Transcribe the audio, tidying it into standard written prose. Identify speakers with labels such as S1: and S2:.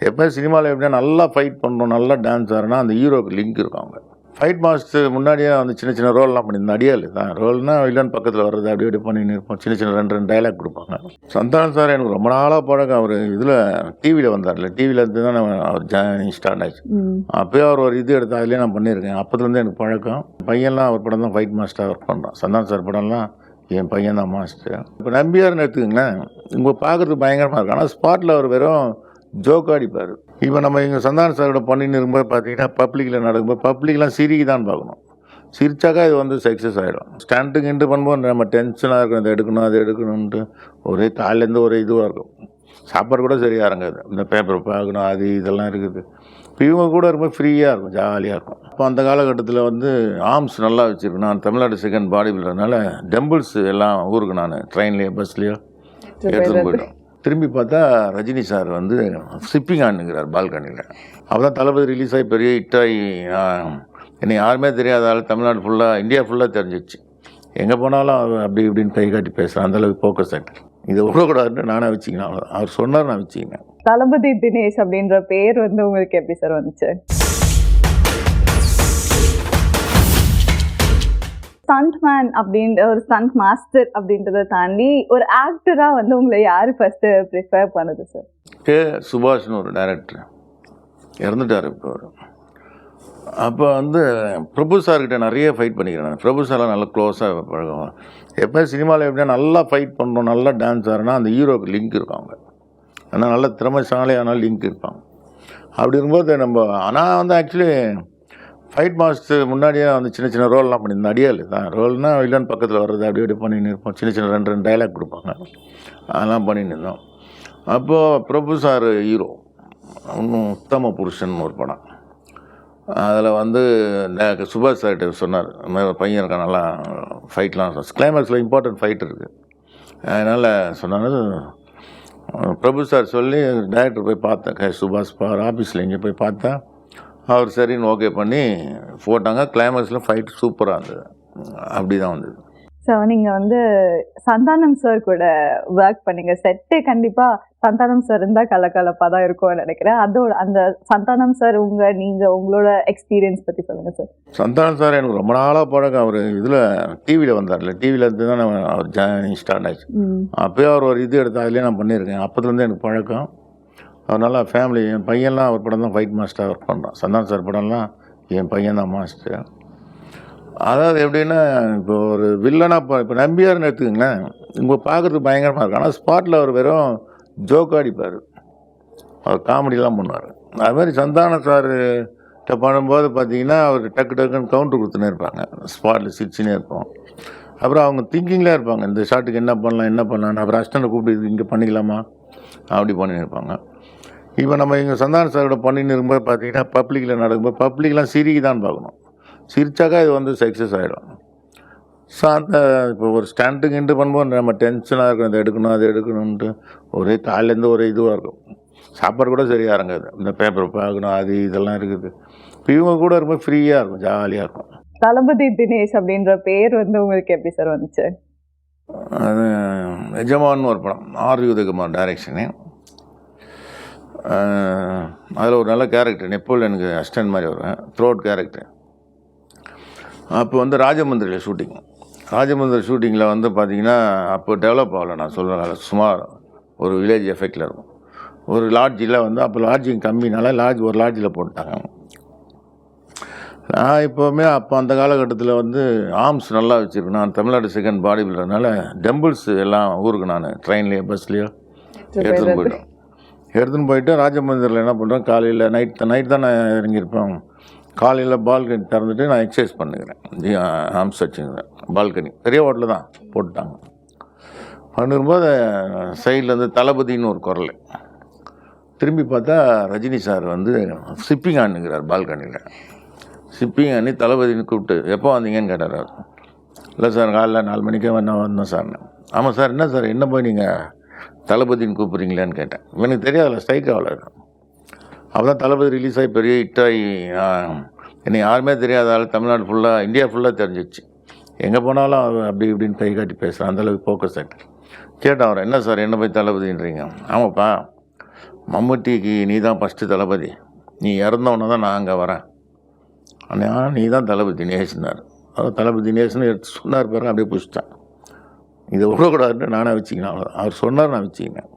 S1: எப்போ சினிமாவில் எப்படின்னா நல்லா ஃபைட் பண்ணணும், நல்லா டான்ஸ் ஆடுறனா அந்த ஹீரோக்கு லிங்க் இருக்கும். அவங்க ஃபைட் மாஸ்டர் முன்னாடியே வந்து சின்ன சின்ன ரோல்லாம் பண்ணியிருந்தேன். அடியாள் தான் ரோல்னால் வில்லன் பக்கத்தில் வர்றது அப்படி இப்படி பண்ணின்னு இருப்போம். சின்ன சின்ன ரெண்டு ரெண்டு டைலாக் கொடுப்பாங்க. சந்தானம் சார் எனக்கு ரொம்ப நாளாக பழக்கம். அவர் இதில் டிவியில் வந்தார்ல, டிவியில் இருந்து தான் அவர் ஜாயினிங் ஸ்டார்ட் ஆச்சு. அப்போயே அவர் ஒரு இது எடுத்து அதிலே நான் பண்ணியிருக்கேன். அப்போதுலேருந்து எனக்கு பழக்கம். பையன்லாம் அவர் படம் தான் ஃபைட் மாஸ்டராக ஒர்க் பண்ணுறான். சந்தானம் சார் படம்லாம் என் பையன் தான் மாஸ்டர். இப்போ நம்பியார்னு எடுத்துக்கங்களேன், இங்கே பார்க்குறதுக்கு பயங்கரமாக இருக்கும். ஆனால் ஸ்பாட்டில் அவர் வெறும் ஜோக்காக அடிப்பார். இப்போ நம்ம இங்கே சந்தானம் சாரோட பண்ணின்னு இருக்கும்போது பார்த்தீங்கன்னா பப்ளிக்கில் நடக்கும்போது பப்ளிக்லாம் சிரிக்கி தான் பார்க்கணும். சிரிச்சாக்கா இது வந்து சக்ஸஸ் ஆகிடும். ஸ்டாண்டுக்கு இண்டு பண்ணும்போது நம்ம டென்ஷனாக இருக்கும், இதை எடுக்கணும் அதை எடுக்கணுன்ட்டு ஒரே காலையிலேருந்து ஒரு இதுவாக இருக்கும். சாப்பாடு கூட சரியாக இறங்காது. இந்த பேப்பர் பார்க்கணும் அது இதெல்லாம் இருக்குது. இப்போ இவங்க கூட இருக்கும்போது ஃப்ரீயாக இருக்கும், ஜாலியாக இருக்கும். அப்போ அந்த காலகட்டத்தில் வந்து ஆர்ம்ஸ் நல்லா வச்சுருக்கேன். நான் தமிழ்நாடு செகண்ட் பாடி பில்டர்னால டெம்பிள்ஸ் எல்லாம் ஊருக்கு நான் ட்ரெயின்லேயோ பஸ்லேயோ எடுத்துகிட்டு போய்ட்டோம். திரும்பி பார்த்தா ரஜினி சார் வந்து சிப்பிங் ஆனுங்கிறார் பால்கனியில். அப்போ தான் தளபதி ரிலீஸ் ஆகி பெரிய ஹிட்டாகி என்னை யாருமே தெரியாத ஆள் தமிழ்நாடு ஃபுல்லாக இந்தியா ஃபுல்லாக தெரிஞ்சிச்சு. எங்கே போனாலும் அப்படி இப்படின்னு கை காட்டி பேசுகிறேன். அந்தளவுக்கு ஃபோக்கஸ் ஆகிட்டேன். இதை விடக்கூடாதுன்னு நானே வச்சுக்கினேன். அவ்வளோ அவர் சொன்னார், நான் வச்சுக்கினேன்.
S2: தளபதி தினேஷ் அப்படின்ற பேர் வந்து உங்களுக்கு எப்படி சார் வந்துச்சு? ஸ்டண்ட் மேன் அப்படின்ற ஒரு ஸ்டண்ட் மாஸ்டர் அப்படின்றத தாண்டி ஒரு ஆக்டரா வந்து உங்களை யாரு ஃபர்ஸ்ட் ப்ரிஃபர் பண்ணுது சார்?
S1: கே சுபாஷ்னு ஒரு டைரக்டர் இறந்துட்டார் இப்போ. அப்போ வந்து பிரபு சார்கிட்ட நிறைய ஃபைட் பண்ணிக்கிறேன். பிரபு சார்லாம் நல்லா க்ளோஸாக பழகுவோம். எப்போ சினிமாவில் எப்படின்னா நல்லா ஃபைட் பண்ணணும், நல்லா டான்ஸ் ஆடுறனா அந்த ஹீரோக்கு லிங்க் இருக்கும். அவங்க ஆனால் நல்ல திறமைசாலியானாலும் லிங்க் இருப்பாங்க. அப்படி இருக்கும்போது நம்ம ஆனால் வந்து ஆக்சுவலி ஃபைட் மாஸ்டர் முன்னாடியே வந்து சின்ன சின்ன ரோல்லாம் பண்ணியிருந்தேன். அடியாள் தான் ரோல்னால் வில்லன் பக்கத்தில் வர்றது அப்படி இப்படி பண்ணின்னு இருப்போம். சின்ன சின்ன ரெண்டு ரெண்டு டைலாக் கொடுப்பாங்க, அதெல்லாம் பண்ணின்னு இருந்தோம். அப்போது பிரபு சார் ஹீரோ, இன்னும் உத்தம புருஷன் ஒரு படம். அதில் வந்து சுபாஷ் சார்கிட்ட சொன்னார், பையன் இருக்கா நல்லா ஃபைட்லாம், கிளைமேக்ஸில் இம்பார்ட்டன்ட் ஃபைட் இருக்குது. அதனால் சொன்னாங்க. பிரபு சார் சொல்லி டைரக்டர் போய் பார்த்தேன். சுபாஷ் ஆஃபீஸில் இங்கே போய் பார்த்தேன். அவர் சரின்னு ஓகே பண்ணி போட்டாங்க. கிளைமேக்ஸில் ஃபைட் சூப்பராக இருந்தது. அப்படி தான் வந்தது.
S2: ஸோ நீங்கள் வந்து சந்தானம் சார் கூட ஒர்க் பண்ணீங்க. செட்டே கண்டிப்பாக சந்தானம் சார் இருந்தால் கலக்கலப்பாக தான் இருக்கும்னு நினைக்கிறேன். அதோட அந்த சந்தானம் சார் நீங்கள் உங்களோட எக்ஸ்பீரியன்ஸ் பற்றி சொல்லுங்கள் சார்.
S1: சந்தானம் சார் எனக்கு ரொம்ப நாளாக பழக்கம். அவர் இதில் டிவியில் வந்தார்ல, டிவியில் இருந்து தான் அவர் ஜாயினிங் ஸ்டார்ட் ஆச்சு. அப்போயே அவர் ஒரு இது எடுத்து அதிலே நான் பண்ணியிருக்கேன். அப்போதுலேருந்து எனக்கு பழக்கம். அவர் நல்லா ஃபேமிலி. என் பையன்லாம் அவர் படம் தான் ஃபைட் மாஸ்டராக ஒர்க் பண்ணுறான். சந்தானம் சார் படம்லாம் என் பையன் தான் மாஸ்டர். அதாவது எப்படின்னா, இப்போ ஒரு வில்லனாக இப்போ நம்பியார்னு எடுத்துக்கங்களேன், இங்கே பார்க்குறதுக்கு பயங்கரமாக இருக்கும். ஆனால் ஸ்பாட்டில் அவர் வெறும் ஜோக்காக அடிப்பார். அவர் காமெடியெலாம் பண்ணுவார். அதுமாதிரி சந்தானம் சார்கிட்ட பண்ணும்போது பார்த்தீங்கன்னா அவர் டக்கு டக்குன்னு கவுண்டர் கொடுத்துன்னே இருப்பாங்க. ஸ்பாட்டில் சிரிச்சுனே இருப்போம். அப்புறம் அவங்க திங்கிங்லேயே இருப்பாங்க, இந்த ஷாட்டுக்கு என்ன பண்ணலாம். அப்புறம் அஸ்டண்ட்டை கூப்பிட்டு இங்கே பண்ணிக்கலாமா அப்படி பண்ணின்னு இருப்பாங்க. இப்போ நம்ம இங்கே சந்தானம் சாரோட பண்ணின்னு இருக்கும்போது பார்த்தீங்கன்னா பப்ளிக்கில் நடக்கும்போது பப்ளிக்லாம் சிரிக்கி தான் பார்க்கணும். சிரிச்சாக்கா இது வந்து சக்ஸஸ் ஆகிடும். ஸோ அந்த இப்போ ஒரு ஸ்டாண்டுக்கு இண்டு பண்ணும்போது நம்ம டென்ஷனாக இருக்கும், இதை எடுக்கணும் அதை எடுக்கணுன்ட்டு ஒரே காலையிலேருந்து ஒரு இதுவாக இருக்கும். சாப்பாடு கூட சரியாக இறங்காது. இந்த பேப்பர் பார்க்கணும் அது இதெல்லாம் இருக்குது. இப்போ இவங்க கூட இருக்கும்போது ஃப்ரீயாக இருக்கும், ஜாலியாக இருக்கும்.
S2: தளபதி தினேஷ் அப்படின்ற பேர் வந்து உங்களுக்கு எப்படி சார் வந்துச்சு?
S1: அது எஜமான்னு ஒரு படம், ஆர் உதயகுமார் டைரக்ஷனு. அதில் ஒரு நல்ல கேரக்டர், நெப்போலியனுக்கு அசிஸ்டன்ட் மாதிரி வருவேன், த்ரோட் கேரக்டர். அப்போ வந்து ராஜமந்திரியில் ஷூட்டிங்கில் வந்து பார்த்திங்கன்னா அப்போ டெவலப் ஆகலை. நான் சொல்கிறேன், சுமார் ஒரு வில்லேஜ் எஃபெக்டில் இருக்கும். ஒரு லாட்ஜில் வந்து அப்போ லாட்ஜிங் கம்மினால ஒரு லாட்ஜில் போட்டாங்க. நான் இப்போவுமே அப்போ அந்த காலகட்டத்தில் வந்து ஆர்ம்ஸ் நல்லா வச்சுருக்கேன். நான் தமிழ்நாடு செகண்ட் பாடி பில்டர்னால டெம்பிள்ஸ் எல்லாம் ஊருக்கு நான் ட்ரெயின்லேயோ பஸ்லேயோ எடுத்துன்னு போயிட்டு ராஜமந்திரில் என்ன பண்ணுறேன், காலையில் நைட் தான் நான் இறங்கியிருப்பேன். காலையில் பால்கனி திறந்துட்டு நான் எக்ஸசைஸ் பண்ணுகிறேன். ஆர்ம்ஸ் வச்சுக்கிறேன். பால்கனி பெரிய ஹோட்டலில் தான் போட்டாங்க. பண்ணும்போது சைட்லேருந்து தளபதின்னு ஒரு குரல். திரும்பி பார்த்தா ரஜினி சார் வந்து சிப்பிங் ஆனுங்கிறார் பால்கனியில். சிப்பிங் ஆனி தளபதினு கூப்பிட்டு எப்போ வந்தீங்கன்னு கேட்டார். இல்லை சார் காலைல 4 மணிக்கே வந்தோம் சார்னு. ஆமாம் சார், என்ன சார் என்ன போய் நீங்கள் தளபதின்னு கூப்பிட்றீங்களேன்னு கேட்டேன். எனக்கு தெரியாதுல்ல, ஸ்ட்ரைக் ஆகலை. அப்போ தான் தளபதி ரிலீஸ் ஆகி பெரிய ஹிட்டாகி என்னை யாருமே தெரியாத ஆள் தமிழ்நாடு ஃபுல்லாக இந்தியா ஃபுல்லாக தெரிஞ்சிச்சு. எங்கே போனாலும் அப்படி இப்படின்னு கை காட்டி பேசுகிறேன். அந்தளவுக்கு ஃபோக்கஸ் ஆகிட்டேன். கேட்டேன் அவர், என்ன சார் என்ன போய் தளபதின்றீங்க? ஆமாப்பா, மம்முட்டிக்கு நீ தான் ஃபஸ்ட்டு தளபதி, நீ இறந்தவொன்னே தான் நான் அங்கே வரேன், ஆனால் நீ தான் தளபதி தினேஷ்னார். அவர் தளபதி தினேஷ்னு எடுத்து சொன்னார் பாருங்க, அப்படியே பிடிச்சிட்டேன். இதை விடக்கூடாதுன்னு நானே வச்சுக்கினேன். அவ்வளோ அவர் சொன்னார், நான் வச்சுக்கினேன்.